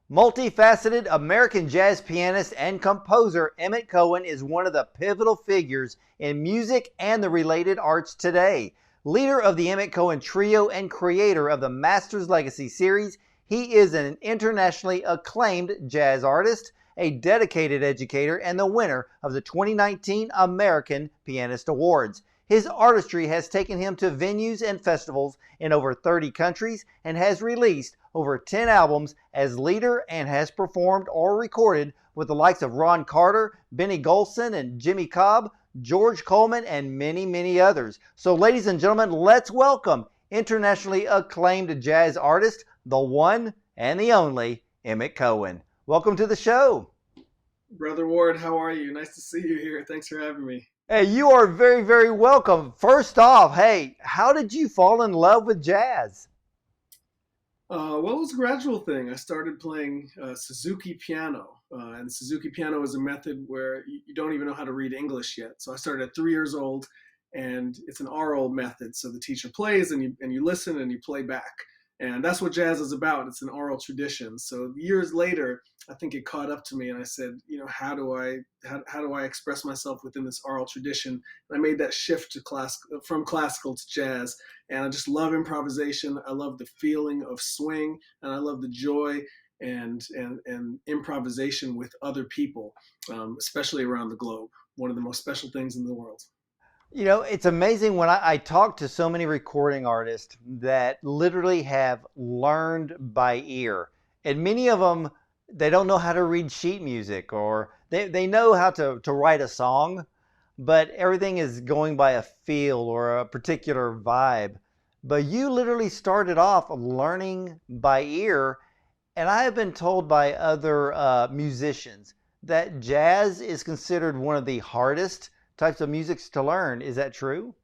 Multifaceted American jazz pianist and composer Emmet Cohen is one of the pivotal figures in music and the related arts today. Leader of the Emmet Cohen Trio and creator of the Masters Legacy series, he is an internationally acclaimed jazz artist, a dedicated educator, and the winner of the 2019 American Pianists Awards. His artistry has taken him to venues and festivals in over 30 countries and has released over 10 albums as leader and has performed or recorded with the likes of Ron Carter, Benny Golson, and Jimmy Cobb, George Coleman, and many, many others. So ladies and gentlemen, let's welcome internationally acclaimed jazz artist, the one and the only Emmet Cohen. Welcome to the show. Brother Ward, how are you? Nice to see you here. Thanks for having me. Hey, you are very, very welcome. First off, hey, how did you fall in love with jazz? Well, it was a gradual thing. I started playing Suzuki piano, and Suzuki piano is a method where you don't even know how to read English yet. So I started at 3 years old, and it's an oral method. So the teacher plays, and you listen, and you play back. And that's what jazz is about. It's an oral tradition. So years later, I think it caught up to me, and I said, how do I express myself within this oral tradition? And I made that shift to from classical to jazz. And I just love improvisation. I love the feeling of swing, and I love the joy and improvisation with other people, especially around the globe. One of the most special things in the world. You know, it's amazing when I talk to so many recording artists that literally have learned by ear. And many of them, they don't know how to read sheet music, or they know how to write a song, but everything is going by a feel or a particular vibe. But you literally started off learning by ear. And I have been told by other musicians that jazz is considered one of the hardest types of music to learn. Is that true?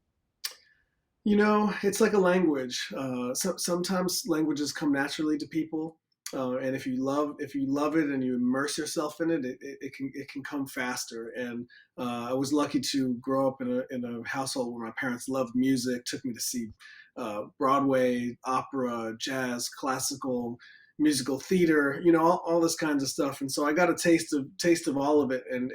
It's like a language. Sometimes languages come naturally to people, and if you love it and you immerse yourself in it, it can come faster. And I was lucky to grow up in a household where my parents loved music, took me to see Broadway, opera, jazz, classical, musical theater, all this kinds of stuff. And so I got a taste of all of it. And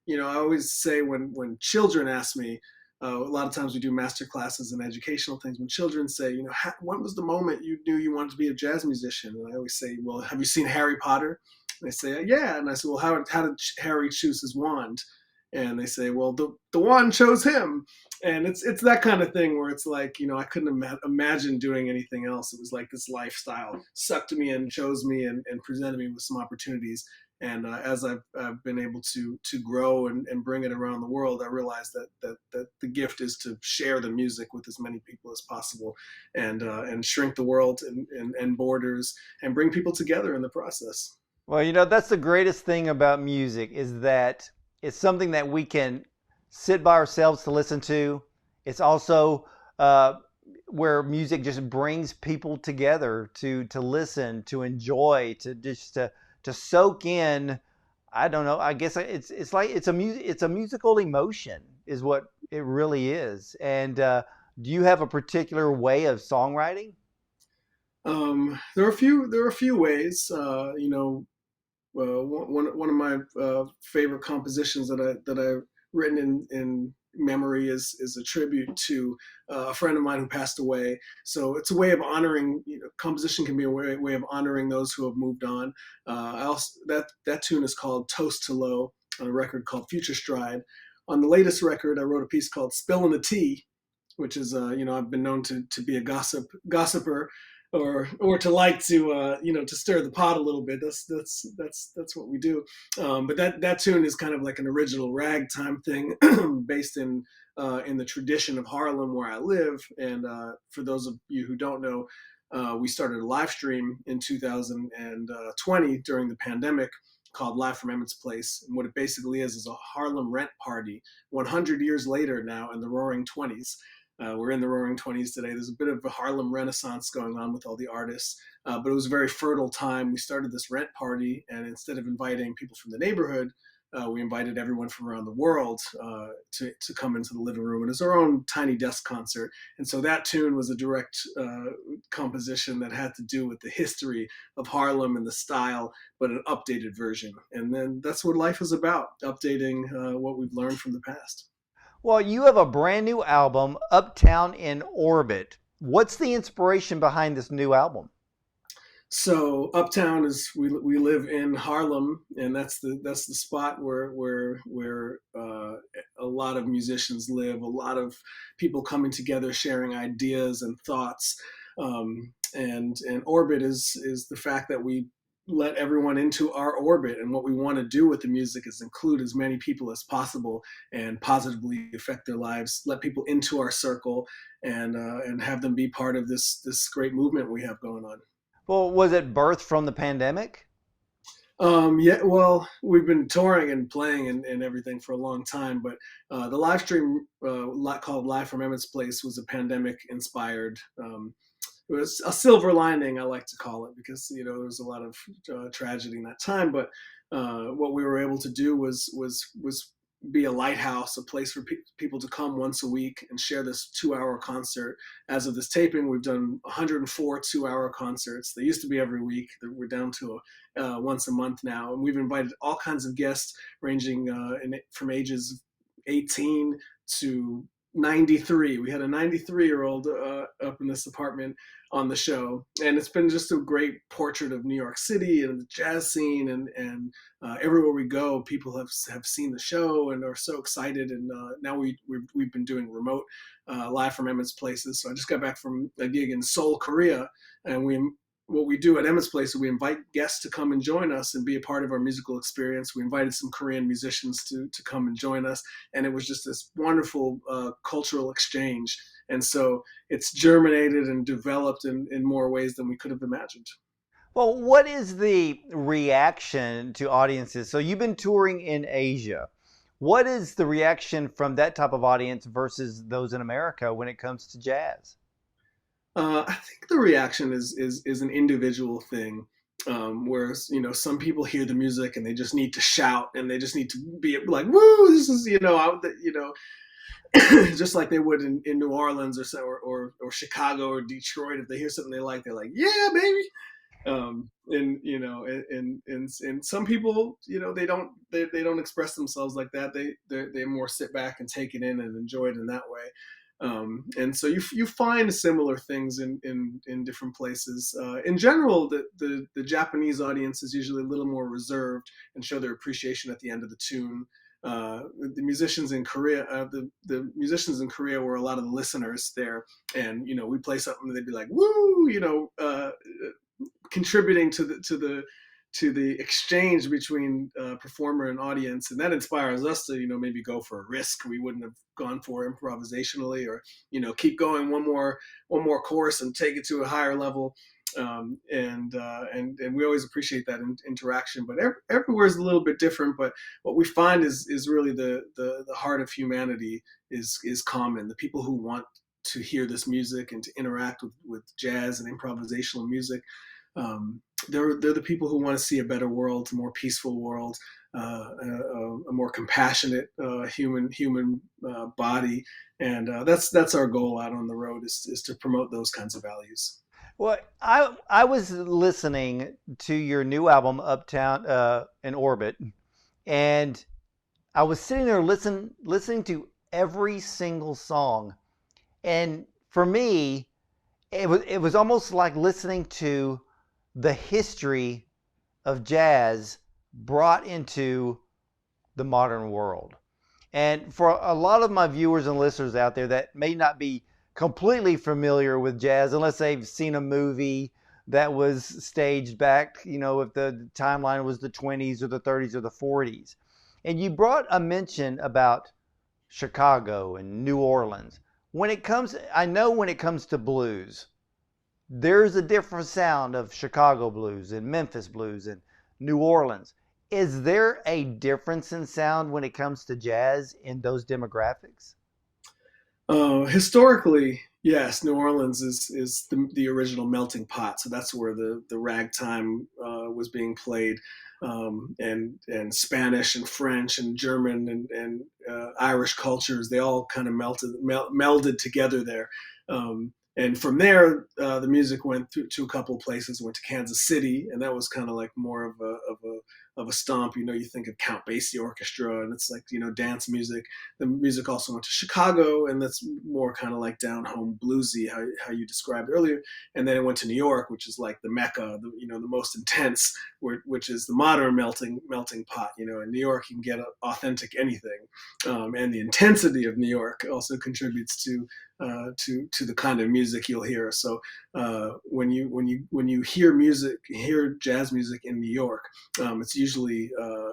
I always say when children ask me, a lot of times we do master classes and educational things. When children say, when was the moment you knew you wanted to be a jazz musician? And I always say, well, have you seen Harry Potter? And they say, yeah. And I say, well, how did Harry choose his wand? And they say, well, the wand chose him. And it's that kind of thing where it's like, I couldn't imagine doing anything else. It was like this lifestyle sucked me and chose me and presented me with some opportunities. And as I've been able to grow and bring it around the world, I realized that the gift is to share the music with as many people as possible, and shrink the world and borders, and bring people together in the process. Well, that's the greatest thing about music is that it's something that we can sit by ourselves to listen to. It's also where music just brings people together to listen, to enjoy, to soak in. I don't know. I guess it's like it's a musical emotion is what it really is. And do you have a particular way of songwriting? There are a few ways. One of my favorite compositions that I've written in memory is a tribute to a friend of mine who passed away. So it's a way of honoring. Composition can be a way of honoring those who have moved on. I also that tune is called "Toast to Low" on a record called "Future Stride." On the latest record, I wrote a piece called "Spillin' the Tea," which is I've been known to be a gossiper, or to like to stir the pot a little bit. That's what we do. But that tune is kind of like an original ragtime thing, based in the tradition of Harlem where I live. And for those of you who don't know, we started a live stream in 2020 during the pandemic called Live from Emmett's Place. And what it basically is a Harlem Rent Party 100 years later now in the Roaring 20s. We're in the Roaring 20s today. There's a bit of a Harlem Renaissance going on with all the artists, but it was a very fertile time. We started this rent party, and instead of inviting people from the neighborhood, we invited everyone from around the world to come into the living room, and it's our own tiny desk concert. And so that tune was a direct composition that had to do with the history of Harlem and the style, but an updated version. And then that's what life is about, updating what we've learned from the past. Well, you have a brand new album, Uptown in Orbit. What's the inspiration behind this new album? So Uptown is we live in Harlem, and that's the spot where a lot of musicians live. A lot of people coming together, sharing ideas and thoughts. And orbit is the fact that we let everyone into our orbit, and what we want to do with the music is include as many people as possible and positively affect their lives. Let people into our circle, and have them be part of this great movement we have going on. Well, was it birthed from the pandemic? Yeah, well, we've been touring and playing and everything for a long time, but the live stream called Live from Emmett's Place was a pandemic inspired. It was a silver lining, I like to call it, because there was a lot of tragedy in that time. But what we were able to do was be a lighthouse, a place for people to come once a week and share this 2-hour concert. As of this taping, we've done 104 2-hour concerts. They used to be every week. We're down to once a month now, and we've invited all kinds of guests ranging from ages 18 to 93. We had a 93-year-old up in this apartment on the show, and it's been just a great portrait of New York City and the jazz scene, and everywhere we go, people have seen the show and are so excited. And now we've been doing remote live from Emmett's Places. So I just got back from a gig in Seoul, Korea, and what we do at Emmett's Place is we invite guests to come and join us and be a part of our musical experience. We invited some Korean musicians to come and join us, and it was just this wonderful cultural exchange. And so it's germinated and developed in more ways than we could have imagined. Well, what is the reaction to audiences? So you've been touring in Asia. What is the reaction from that type of audience versus those in America when it comes to jazz? I think the reaction is an individual thing. Whereas some people hear the music and they just need to shout and they just need to be like, "Woo! This is just like they would in New Orleans or Chicago or Detroit. If they hear something they like, they're like, yeah, baby." And some people, they don't express themselves like that. They more sit back and take it in and enjoy it in that way. And so you find similar things in different places. In general, the Japanese audience is usually a little more reserved and show their appreciation at the end of the tune. The musicians in Korea, the musicians in Korea were a lot of the listeners there, and we play something and they'd be like, "Woo!" Contributing to the exchange between performer and audience, and that inspires us to maybe go for a risk we wouldn't have gone for improvisationally, or keep going one more course and take it to a higher level. And we always appreciate that interaction, but everywhere is a little bit different. But what we find is really the heart of humanity is common. The people who want to hear this music and to interact with jazz and improvisational music, they're the people who want to see a better world, a more peaceful world, a more compassionate human body, and that's our goal out on the road, is to promote those kinds of values. Well, I was listening to your new album, Uptown in Orbit, and I was sitting there listening to every single song, and for me, it was almost like listening to the history of jazz brought into the modern world. And for a lot of my viewers and listeners out there that may not be completely familiar with jazz unless they've seen a movie that was staged back, if the timeline was the 20s or the 30s or the 40s. And you brought a mention about Chicago and New Orleans. I know when it comes to blues, there's a different sound of Chicago blues and Memphis blues and New Orleans. Is there a difference in sound when it comes to jazz in those demographics? Historically, yes, New Orleans is the original melting pot. So that's where the ragtime was being played, and Spanish and French and German and Irish cultures. They all kind of melded together there. And from there, the music went to a couple of places. Went to Kansas City, and that was kind of like more of a stomp. You think of Count Basie Orchestra, and it's like dance music. The music also went to Chicago, and that's more kind of like down home bluesy, how you described earlier. And then it went to New York, which is like the mecca, the most intense, which is the modern melting pot. In New York, you can get authentic anything, and the intensity of New York also contributes to the kind of music you'll hear. So when you hear jazz music in New York, it's usually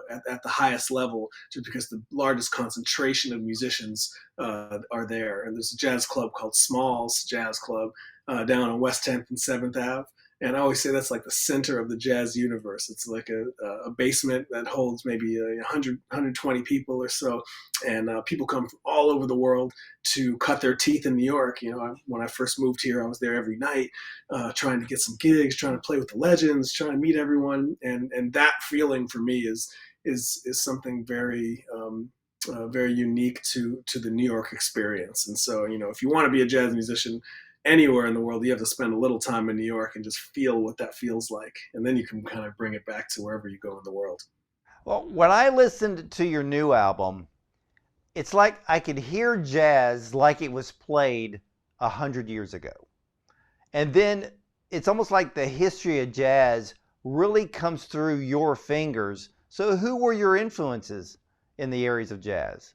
at the highest level, just because the largest concentration of musicians are there. And there's a jazz club called Smalls Jazz Club down on West 10th and 7th Ave. And I always say that's like the center of the jazz universe. It's like a basement that holds maybe 120 people or so. And people come from all over the world to cut their teeth in New York. When I first moved here, I was there every night, trying to get some gigs, trying to play with the legends, trying to meet everyone. And that feeling for me is something very very unique to the New York experience. And so, if you want to be a jazz musician anywhere in the world, you have to spend a little time in New York and just feel what that feels like. And then you can kind of bring it back to wherever you go in the world. Well, when I listened to your new album, it's like I could hear jazz like it was played 100 years ago. And then it's almost like the history of jazz really comes through your fingers. So who were your influences in the areas of jazz?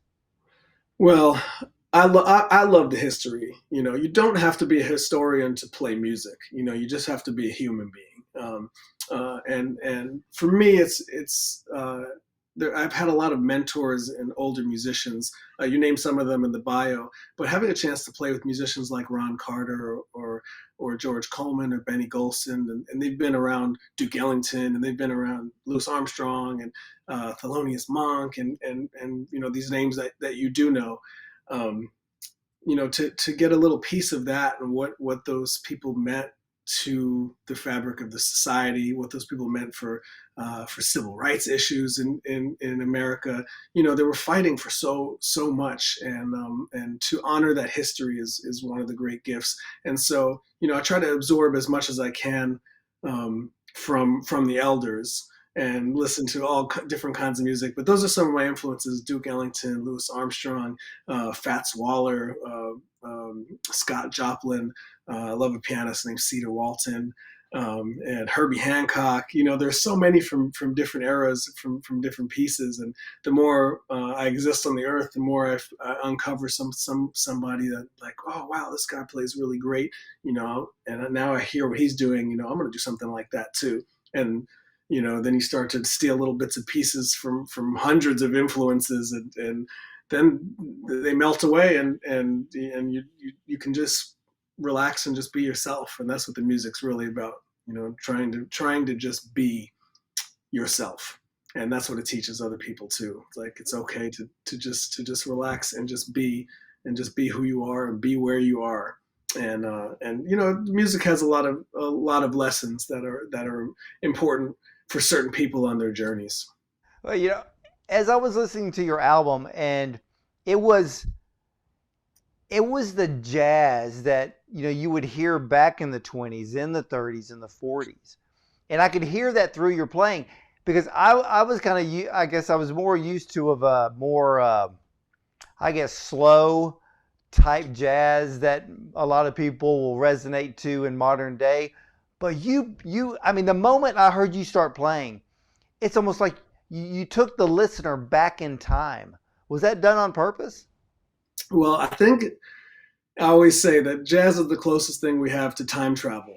Well, I love the history. You don't have to be a historian to play music. You just have to be a human being. And for me, it's I've had a lot of mentors and older musicians. You named some of them in the bio, but having a chance to play with musicians like Ron Carter or George Coleman or Benny Golson, and they've been around Duke Ellington, and they've been around Louis Armstrong and Thelonious Monk, and these names that you do know. Um, to get a little piece of that and what those people meant to the fabric of the society, what those people meant for civil rights issues in America. They were fighting for so much, and to honor that history is one of the great gifts. And so, I try to absorb as much as I can from the elders and listen to all different kinds of music. But those are some of my influences: Duke Ellington, Louis Armstrong, Fats Waller, Scott Joplin. I love a pianist named Cedar Walton, and Herbie Hancock. There's so many from different eras, from different pieces. And the more I exist on the earth, the more I uncover somebody that, like, oh wow, this guy plays really great. And now I hear what he's doing. I'm going to do something like that too. And then you start to steal little bits and pieces from hundreds of influences, and then they melt away, and you can just relax and just be yourself. And that's what the music's really about, trying to just be yourself. And that's what it teaches other people too. It's like, it's okay to just relax and just be who you are and be where you are. And music has a lot of lessons that are important for certain people on their journeys. Well, as I was listening to your album, and it was the jazz that you would hear back in the 20s, in the 30s, in the 40s, and I could hear that through your playing, because I was kind of, I guess I was more used to of a more I guess slow type jazz that a lot of people will resonate to in modern day. But I mean, the moment I heard you start playing, it's almost like you took the listener back in time. Was that done on purpose? Well, I think I always say that jazz is the closest thing we have to time travel.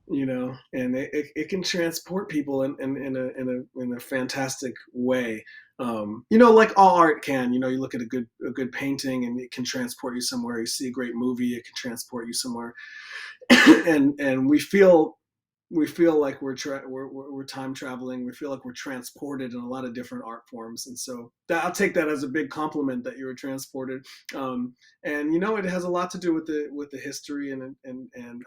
And it can transport people in a fantastic way. Like all art can. You look at a good painting, and it can transport you somewhere. You see a great movie, it can transport you somewhere. and we feel we feel like we're time traveling. We feel like we're transported in a lot of different art forms, and so I'll take that as a big compliment that you were transported. And it has a lot to do with the history, and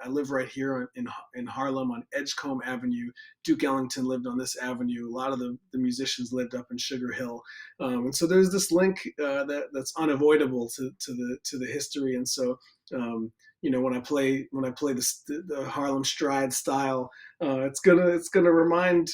I live right here in Harlem on Edgecombe Avenue. Duke Ellington lived on this avenue. A lot of the musicians lived up in Sugar Hill, and so there's this link that's unavoidable to the history, and so. When I play the Harlem Stride style, it's gonna remind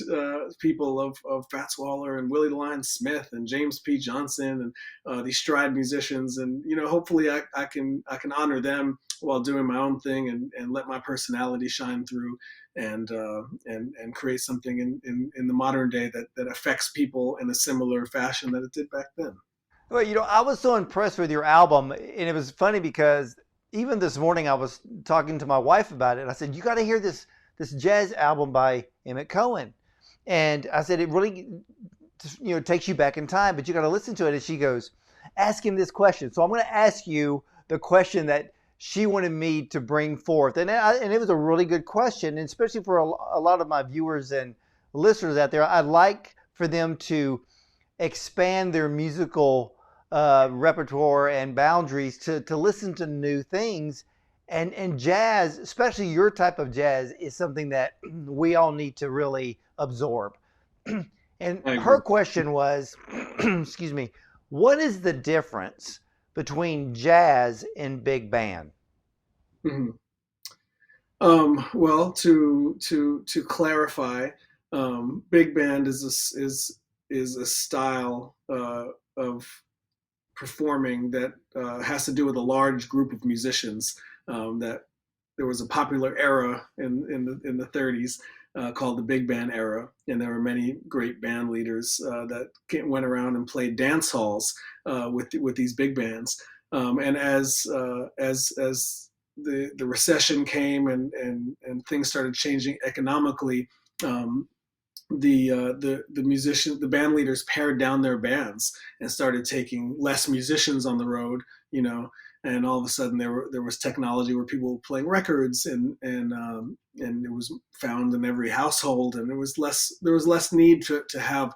people of Fats Waller and Willie Lyon Smith and James P. Johnson and these stride musicians, and hopefully I can honor them while doing my own thing and let my personality shine through and create something in the modern day that affects people in a similar fashion that it did back then. Well, I was so impressed with your album, and it was funny because even this morning I was talking to my wife about it. And I said, "You got to hear this jazz album by Emmet Cohen," and I said, "It really, takes you back in time, but you got to listen to it." And she goes, "Ask him this question." So I'm going to ask you the question that she wanted me to bring forth, and it was a really good question, and especially for a lot of my viewers and listeners out there. I'd like for them to expand their musical repertoire and boundaries to listen to new things. And jazz, especially your type of jazz, is something that we all need to really absorb. And I her agree. question was, excuse me, what is the difference between jazz and big band? Mhm. Well, to clarify, big band is a style of performing that has to do with a large group of musicians. That there was a popular era in the 30s called the big band era, and there were many great band leaders that went around and played dance halls with these big bands. And as the recession came and things started changing economically, um, the band leaders pared down their bands and started taking less musicians on the road, you know, and all of a sudden there was technology where people were playing records and it was found in every household, and there was less need to have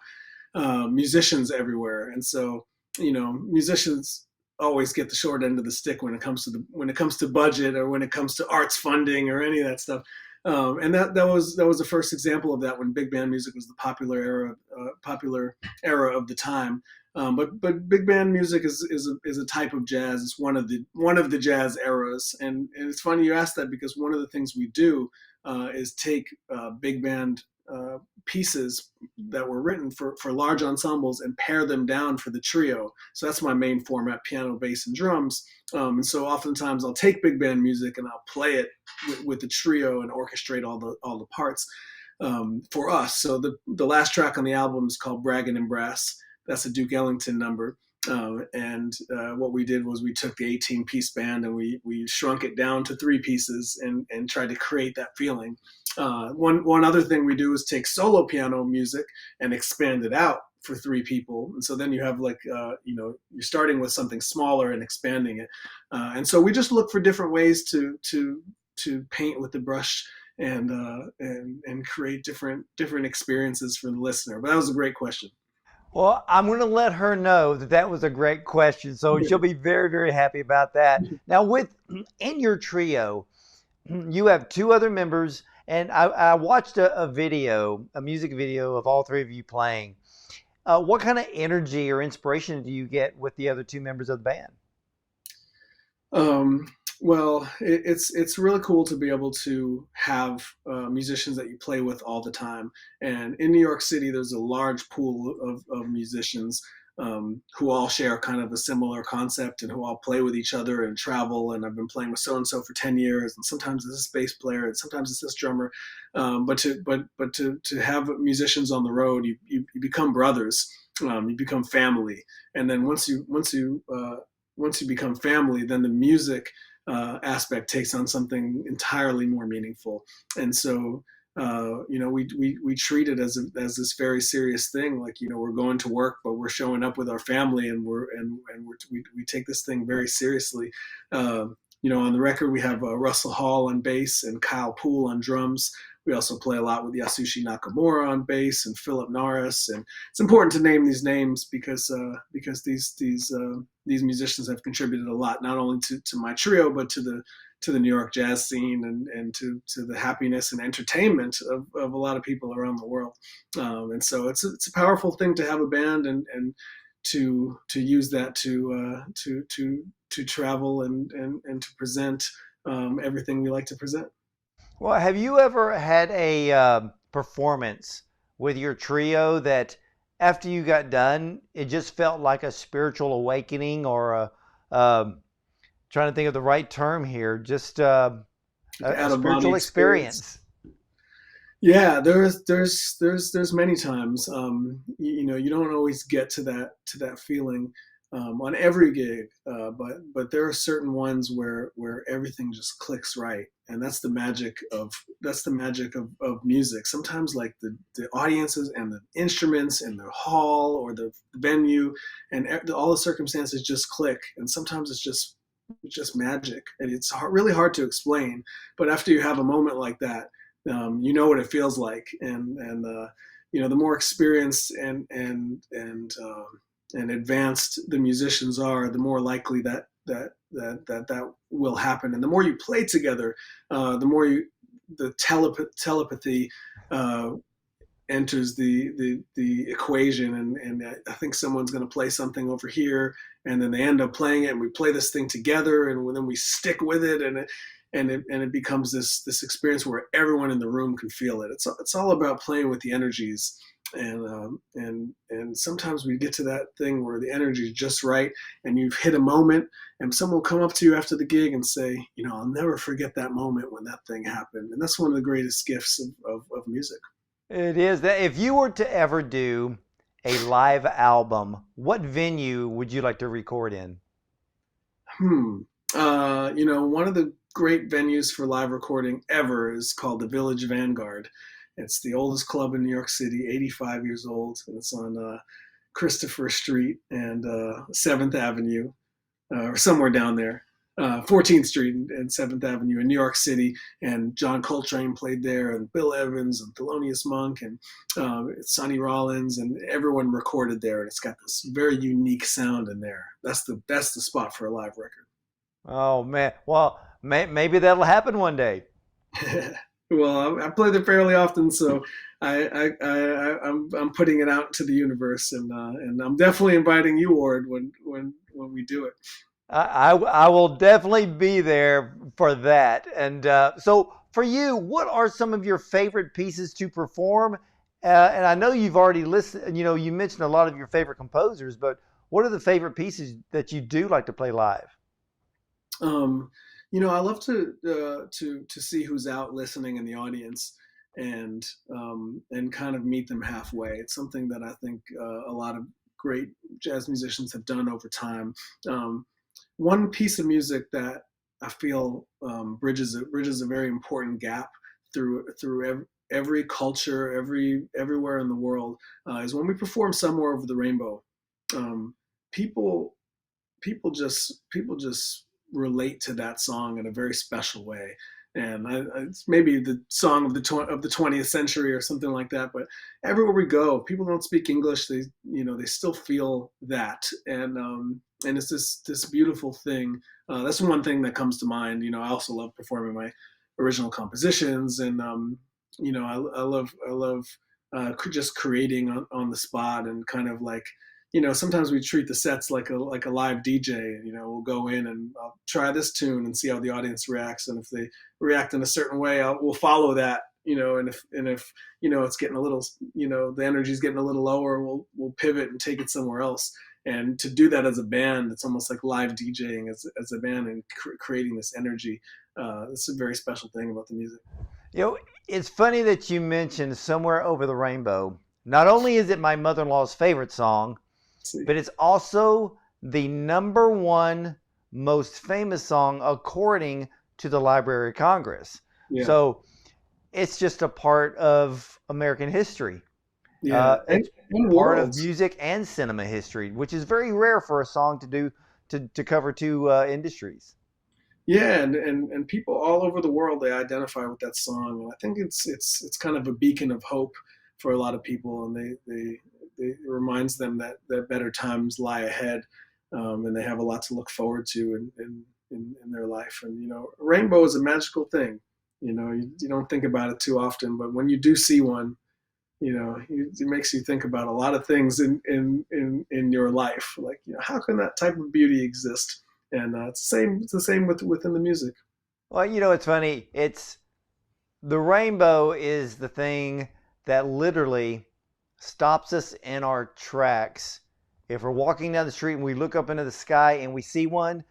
musicians everywhere, and so musicians always get the short end of the stick when it comes to budget or when it comes to arts funding or any of that stuff. And that was the first example of that, when big band music was the popular era of the time. But big band music is a type of jazz. It's one of the jazz eras, and it's funny you asked that, because one of the things we do is take big band pieces that were written for large ensembles and pare them down for the trio. So that's my main format: piano, bass, and drums. And so oftentimes I'll take big band music and I'll play it with the trio and orchestrate all the parts for us. So the last track on the album is called Braggin' and Brass. That's a Duke Ellington number. And what we did was we took the 18-piece band and we shrunk it down to 3 pieces and tried to create that feeling. One other thing we do is take solo piano music and expand it out for 3 people, and so then you have you're starting with something smaller and expanding it, and so we just look for different ways to paint with the brush and create different experiences for the listener. But that was a great question. Well, I'm going to let her know that that was a great question. So she'll be very, very happy about that. Now, in your trio, you have 2 other members, and I watched a music video of all 3 of you playing. What kind of energy or inspiration do you get with the other 2 members of the band? Um, well, it's really cool to be able to have musicians that you play with all the time. And in New York City, there's a large pool of musicians who all share kind of a similar concept and who all play with each other and travel. And I've been playing with so and so for 10 years, and sometimes it's this bass player, and sometimes it's this drummer. But to have musicians on the road, you become brothers. You become family, and then once you become family, then the music aspect takes on something entirely more meaningful. And so, we treat it as this very serious thing. Like, we're going to work, but we're showing up with our family, and we take this thing very seriously. On the record, we have Russell Hall on bass and Kyle Poole on drums. We also play a lot with Yasushi Nakamura on bass and Philip Norris. And it's important to name these names because these musicians have contributed a lot, not only to my trio, but to the New York jazz scene and to the happiness and entertainment of a lot of people around the world. And so it's a powerful thing to have a band and to use that to travel and to present everything we like to present. Well, have you ever had a performance with your trio that after you got done, it just felt like a spiritual awakening or trying to think of the right term here, just a spiritual experience? Yeah, there's many times. You don't always get to that feeling on every gig, but there are certain ones where everything just clicks right, and that's the magic of music. Sometimes like the audiences and the instruments and the hall or the venue and all the circumstances just click, and sometimes it's just magic, and it's really hard to explain. But after you have a moment like that, you know what it feels like, and the more experienced and advanced the musicians are, the more likely that will happen. And the more you play together, the more the telepathy enters the equation, and I think someone's going to play something over here, and then they end up playing it, and we play this thing together, and then we stick with it, and it becomes this experience where everyone in the room can feel it. It's all about playing with the energies, and sometimes we get to that thing where the energy is just right, and you've hit a moment, and someone will come up to you after the gig and say, I'll never forget that moment when that thing happened. And that's one of the greatest gifts of music. It is. That if you were to ever do a live album, what venue would you like to record in? One of the great venues for live recording ever is called the Village Vanguard. It's the oldest club in New York City, 85 years old, and it's on Christopher Street and 7th Avenue, or somewhere down there, 14th Street and 7th Avenue in New York City. And John Coltrane played there, and Bill Evans and Thelonious Monk and Sonny Rollins, and everyone recorded there. And it's got this very unique sound in there. That's the spot for a live record. Oh man, well, maybe that'll happen one day. Well, I play there fairly often, so I'm putting it out to the universe, and I'm definitely inviting you, Ward, when we do it. I will definitely be there for that. And so for you, what are some of your favorite pieces to perform? And I know you've already listed, you mentioned a lot of your favorite composers, but what are the favorite pieces that you do like to play live? I love to see who's out listening in the audience, and kind of meet them halfway. It's something that I think a lot of great jazz musicians have done over time. One piece of music that I feel bridges a very important gap through every culture, everywhere in the world, is when we perform Somewhere Over the Rainbow. People just relate to that song in a very special way, and it's maybe the song of the 20th century or something like that. But everywhere we go, people don't speak English. They still feel that, and it's this beautiful thing. That's one thing that comes to mind. I also love performing my original compositions, and I love just creating on the spot, and kind of like, sometimes we treat the sets like a live DJ. We'll go in and I'll try this tune and see how the audience reacts, and if they react in a certain way, we'll follow that. And if it's getting a little, the energy's getting a little lower, we'll pivot and take it somewhere else. And to do that as a band, it's almost like live DJing as a band, and creating this energy. It's a very special thing about the music. It's funny that you mentioned Somewhere Over the Rainbow. Not only is it my mother-in-law's favorite song, but it's also the #1 most famous song according to the Library of Congress. Yeah. So it's just a part of American history. Yeah, it's part of music and cinema history, which is very rare for a song to do to cover two industries. Yeah, and people all over the world, they identify with that song, and I think it's kind of a beacon of hope for a lot of people, and it reminds them that better times lie ahead, and they have a lot to look forward to in their life. And rainbow is a magical thing. You don't think about it too often, but when you do see one, it makes you think about a lot of things in your life. Like, how can that type of beauty exist? And it's the same within the music. Well, it's funny. It's the rainbow is the thing that literally stops us in our tracks. If we're walking down the street and we look up into the sky and we see one,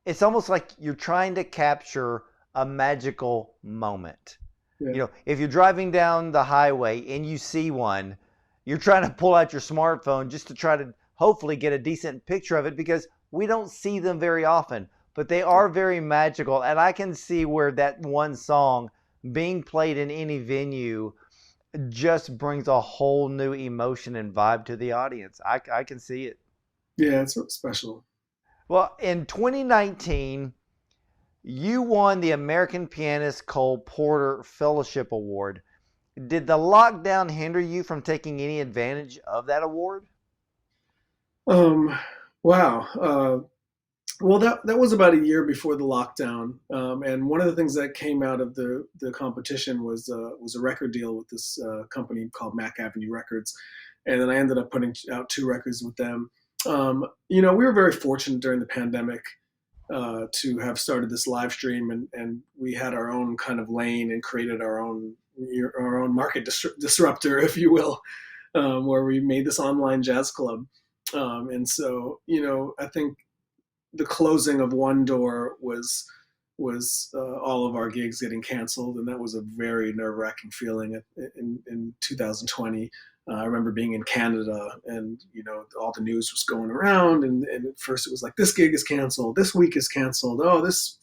it's almost like you're trying to capture a magical moment. Yeah. If you're driving down the highway and you see one, you're trying to pull out your smartphone just to try to hopefully get a decent picture of it, because we don't see them very often, but they are very magical. And I can see where that one song being played in any venue just brings a whole new emotion and vibe to the audience. I can see it. Yeah, it's special. Well, in 2019, you won the American Pianist Cole Porter Fellowship Award. Did the lockdown hinder you from taking any advantage of that award? Um, wow. Well, that was about a year before the lockdown, and one of the things that came out of the competition was a record deal with this company called Mac Avenue Records, and then I ended up putting out two records with them. We were very fortunate during the pandemic to have started this live stream, and we had our own kind of lane and created our own market disruptor, if you will, where we made this online jazz club. And so, I think the closing of one door was all of our gigs getting canceled, and that was a very nerve-wracking feeling in 2020. I remember being in Canada, and all the news was going around, and at first it was like, this gig is canceled, this week is canceled, oh, this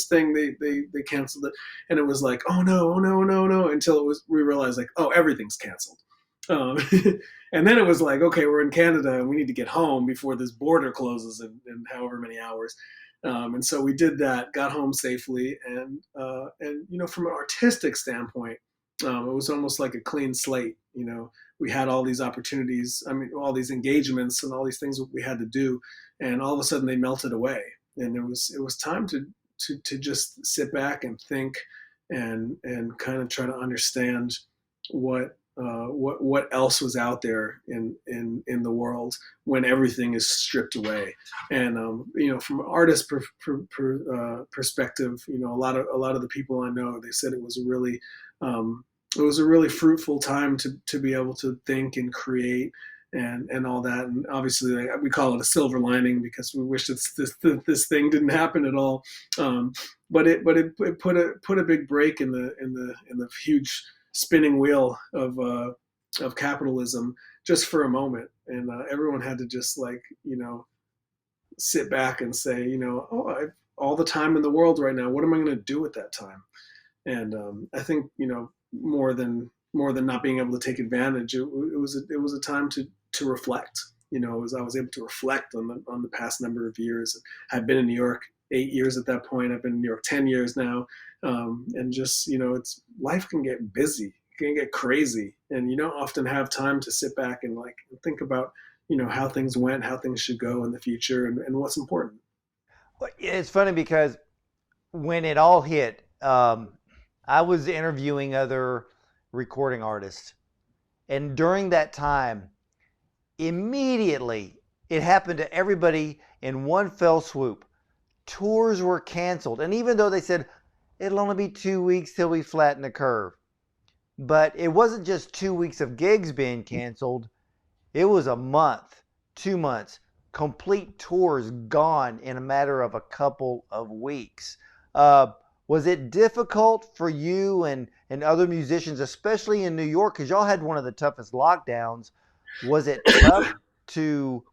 thing they canceled it, and it was like, oh no, oh no, no, no, until we realized, like, oh, everything's canceled. Um, and then it was like, okay, we're in Canada and we need to get home before this border closes in however many hours. And so we did that, got home safely, and from an artistic standpoint, it was almost like a clean slate. We had all these opportunities, I mean, all these engagements and all these things that we had to do, and all of a sudden they melted away, and it was time to just sit back and think, and kind of try to understand what else was out there in the world when everything is stripped away. And from an artist perspective, a lot of the people I know, they said it was a really fruitful time to be able to think and create and all that. And obviously, we call it a silver lining because we wish this thing didn't happen at all. But it put a big break in the huge spinning wheel of capitalism just for a moment, and everyone had to just, like, sit back and say, oh, I've all the time in the world right now. What am I going to do with that time? And I think, more than not being able to take advantage, it was a time to reflect. I was able to reflect on the past number of years. I've been in New York 8 years at that point. I've been in New York 10 years now, and just, it's life can get busy, can get crazy, and you don't often have time to sit back and, like, think about how things went, how things should go in the future, and what's important. Well, it's funny because when it all hit, I was interviewing other recording artists, and during that time, immediately it happened to everybody in one fell swoop. Tours were canceled, and even though they said it'll only be 2 weeks till we flatten the curve, but it wasn't just 2 weeks of gigs being canceled. It was a month, 2 months, complete tours gone in a matter of a couple of weeks. Was it difficult for you and other musicians, especially in New York, because y'all had one of the toughest lockdowns? Was it tough to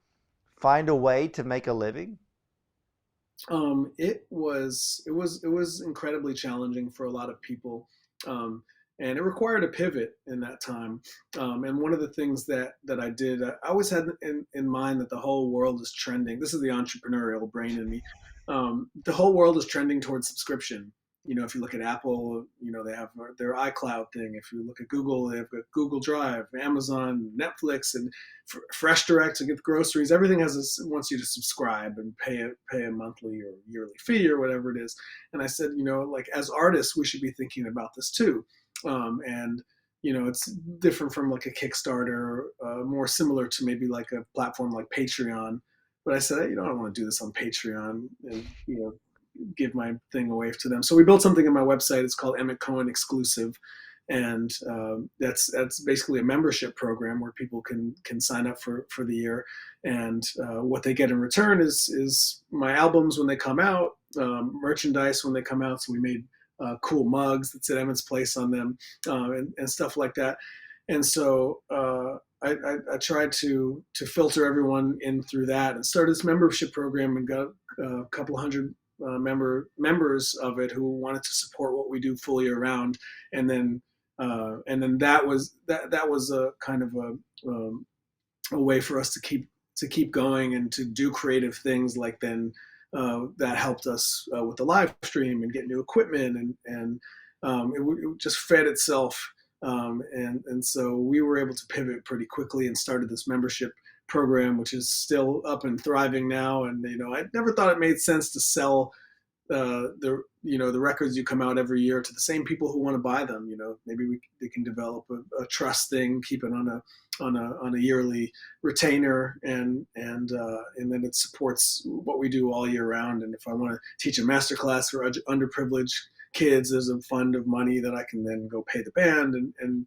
find a way to make a living? It was incredibly challenging for a lot of people, and it required a pivot in that time. And one of the things that I did, I always had in mind that the whole world is trending. This is the entrepreneurial brain in me. The whole world is trending towards subscription. If you look at Apple, they have their iCloud thing. If you look at Google, they have got Google Drive, Amazon, Netflix, and Fresh Direct to get groceries. Everything wants you to subscribe and pay a monthly or yearly fee or whatever it is. And I said, like as artists, we should be thinking about this too. And it's different from like a Kickstarter, more similar to maybe like a platform like Patreon. But I said, I don't want to do this on Patreon and give my thing away to them. So we built something on my website. It's called Emmet Cohen Exclusive, and that's basically a membership program where people can sign up for the year. And what they get in return is my albums when they come out, merchandise when they come out. So we made cool mugs that said Emmett's Place on them, and stuff like that. And so I tried to filter everyone in through that and started this membership program and got a couple hundred members of it who wanted to support what we do full year round. And then that was a kind of a way for us to keep going and to do creative things. Like then that helped us with the live stream and get new equipment, and it just fed itself. And so we were able to pivot pretty quickly and started this membership program, which is still up and thriving now. And I never thought it made sense to sell the records you come out every year to the same people who want to buy them. Maybe they can develop a trust thing, keep it on a yearly retainer, and then it supports what we do all year round. And if I want to teach a master class for underprivileged kids, there's a fund of money that I can then go pay the band, and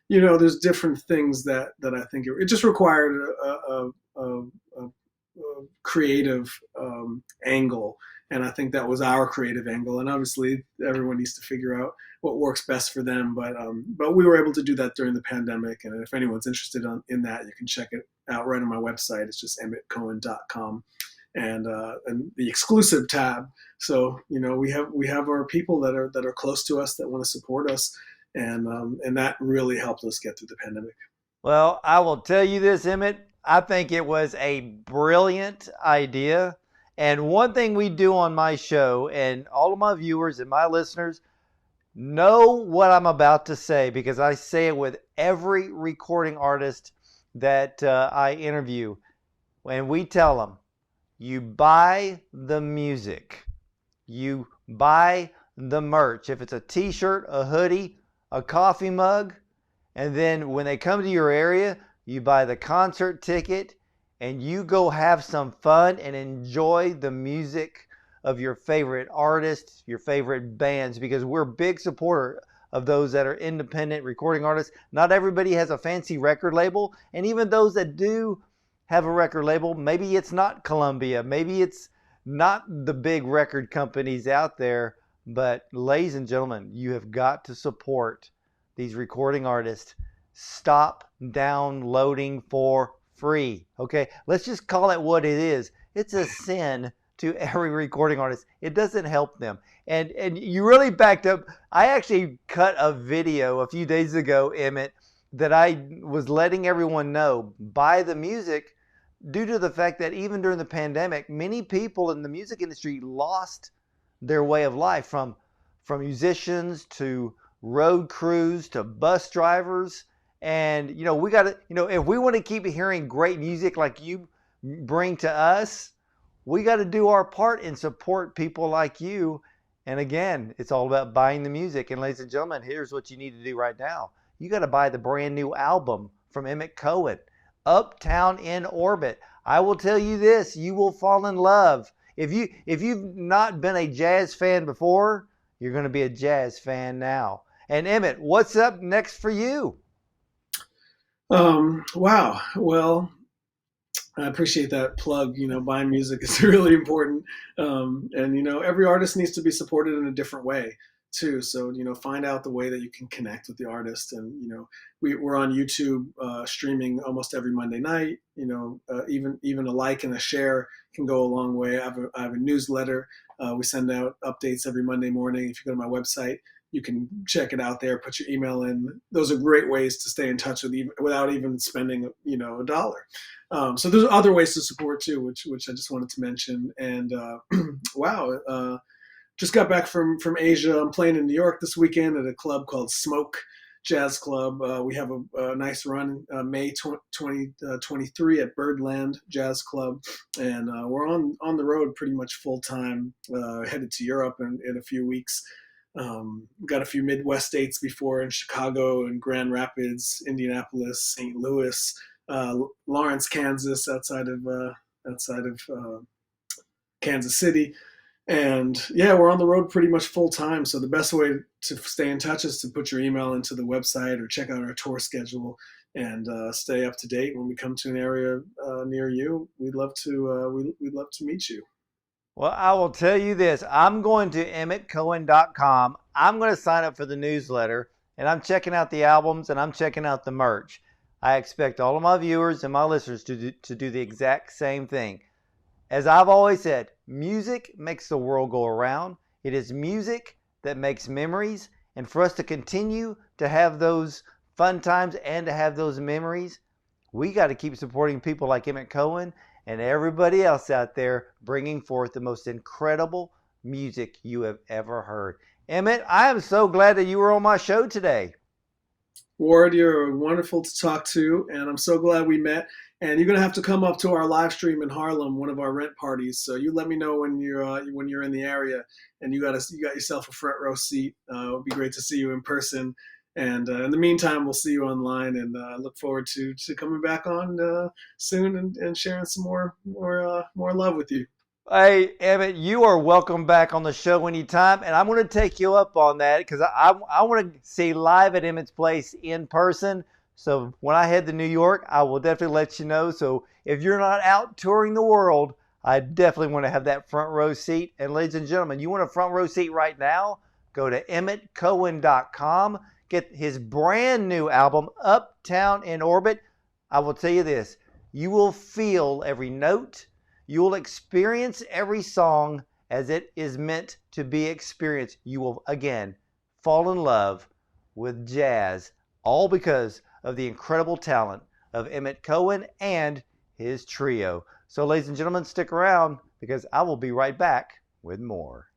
there's different things that I think it just required a creative angle, and I think that was our creative angle. And obviously, everyone needs to figure out what works best for them. But we were able to do that during the pandemic, and if anyone's interested in that, you can check it out right on my website. It's just emmetcohen.com. And the exclusive tab. So we have our people that are close to us that want to support us, and that really helped us get through the pandemic. Well, I will tell you this, Emmet. I think it was a brilliant idea. And one thing we do on my show, and all of my viewers and my listeners know what I'm about to say, because I say it with every recording artist that I interview. And we tell them, you buy the music, you buy the merch. If it's a t-shirt, a hoodie, a coffee mug, and then when they come to your area, you buy the concert ticket and you go have some fun and enjoy the music of your favorite artists, your favorite bands, because we're a big supporter of those that are independent recording artists. Not everybody has a fancy record label, and even those that do have a record label, maybe it's not Columbia, maybe it's not the big record companies out there, but ladies and gentlemen, you have got to support these recording artists. Stop downloading for free. Okay, let's just call it what it is. It's a sin to every recording artist. It doesn't help them. And you really backed up. I actually cut a video a few days ago, Emmet, that I was letting everyone know, buy the music, due to the fact that even during the pandemic, many people in the music industry lost their way of life, from musicians to road crews to bus drivers. And we got to, if we want to keep hearing great music like you bring to us, we got to do our part and support people like you. And again, it's all about buying the music. And ladies and gentlemen, here's what you need to do right now. You got to buy the brand new album from Emmet Cohen, Uptown in Orbit. I will tell you this, you will fall in love. If you've not been a jazz fan before, you're going to be a jazz fan now. And Emmet, what's up next for you? Wow. Well, I appreciate that plug. Buying music is really important. And every artist needs to be supported in a different way too. So, find out the way that you can connect with the artist. And, we're on YouTube, streaming almost every Monday night. Even a like and a share can go a long way. I have a newsletter. We send out updates every Monday morning. If you go to my website, you can check it out there, put your email in. Those are great ways to stay in touch with you without even spending, a dollar. So there's other ways to support too, which I just wanted to mention. And wow, just got back from Asia. I'm playing in New York this weekend at a club called Smoke Jazz Club. We have a nice run May 2023 at Birdland Jazz Club, and we're on the road pretty much full time. Headed to Europe in a few weeks. Got a few Midwest dates before in Chicago and Grand Rapids, Indianapolis, St. Louis, Lawrence, Kansas, outside of Kansas City. And yeah, we're on the road pretty much full time. So the best way to stay in touch is to put your email into the website or check out our tour schedule and stay up to date. When we come to an area near you, we'd love to meet you. Well, I will tell you this. I'm going to emmetcohen.com. I'm going to sign up for the newsletter, and I'm checking out the albums, and I'm checking out the merch. I expect all of my viewers and my listeners to do the exact same thing. As I've always said, music makes the world go around. It is music that makes memories. And for us to continue to have those fun times and to have those memories, we got to keep supporting people like Emmet Cohen and everybody else out there bringing forth the most incredible music you have ever heard. Emmet, I am so glad that you were on my show today. Ward, you're wonderful to talk to, and I'm so glad we met. And you're gonna have to come up to our live stream in Harlem, one of our rent parties. So you let me know when you're in the area, and you got yourself a front row seat. It would be great to see you in person. And in the meantime, we'll see you online, and look forward to coming back on soon and sharing some more love with you. Hey, Emmet, you are welcome back on the show anytime, and I'm going to take you up on that because I want to see live at Emmet's place in person. So when I head to New York, I will definitely let you know. So if you're not out touring the world, I definitely want to have that front row seat. And ladies and gentlemen, you want a front row seat right now? Go to emmetcohen.com. Get his brand new album, Uptown in Orbit. I will tell you this, you will feel every note. You will experience every song as it is meant to be experienced. You will, again, fall in love with jazz, all because of the incredible talent of Emmet Cohen and his trio. So, ladies and gentlemen, stick around because I will be right back with more.